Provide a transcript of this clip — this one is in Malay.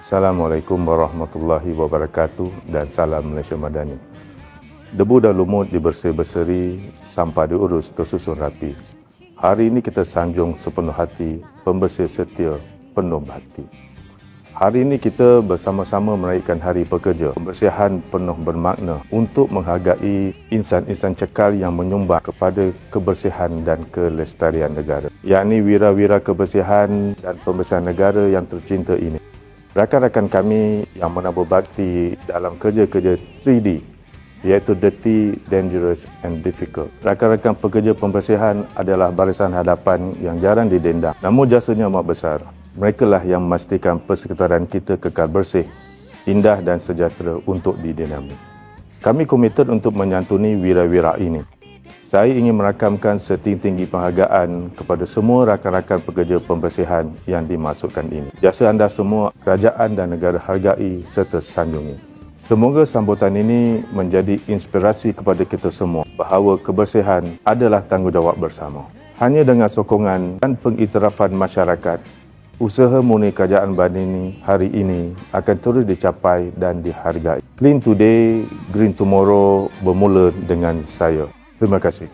Assalamualaikum warahmatullahi wabarakatuh dan salam Malaysia Madani. Debu dan lumut dibersih-berseri, sampah diurus tersusun rapi. Hari ini kita sanjung sepenuh hati, pembersih setia, penuh hati. Hari ini kita bersama-sama meraihkan Hari Pekerja. Pembersihan penuh bermakna untuk menghargai insan-insan cekal yang menyumbang kepada kebersihan dan kelestarian negara, yakni wira-wira kebersihan dan pembersihan negara yang tercinta ini. Rakan-rakan kami yang menabur bakti dalam kerja-kerja 3D, iaitu dirty, dangerous and difficult. Rakan-rakan pekerja pembersihan adalah barisan hadapan yang jarang didendang, namun jasanya amat besar. Mereka lah yang memastikan persekitaran kita kekal bersih, indah dan sejahtera untuk didiami. Kami komited untuk menyantuni wira-wira ini. Saya ingin merakamkan setinggi-tinggi penghargaan kepada semua rakan-rakan pekerja pembersihan yang dimaksudkan ini. Jasa anda semua, kerajaan dan negara hargai serta sanjungi. Semoga sambutan ini menjadi inspirasi kepada kita semua bahawa kebersihan adalah tanggungjawab bersama. Hanya dengan sokongan dan pengiktirafan masyarakat, usaha murni kerajaan Bandini hari ini akan terus dicapai dan dihargai. Clean today, green tomorrow bermula dengan saya. Terima kasih.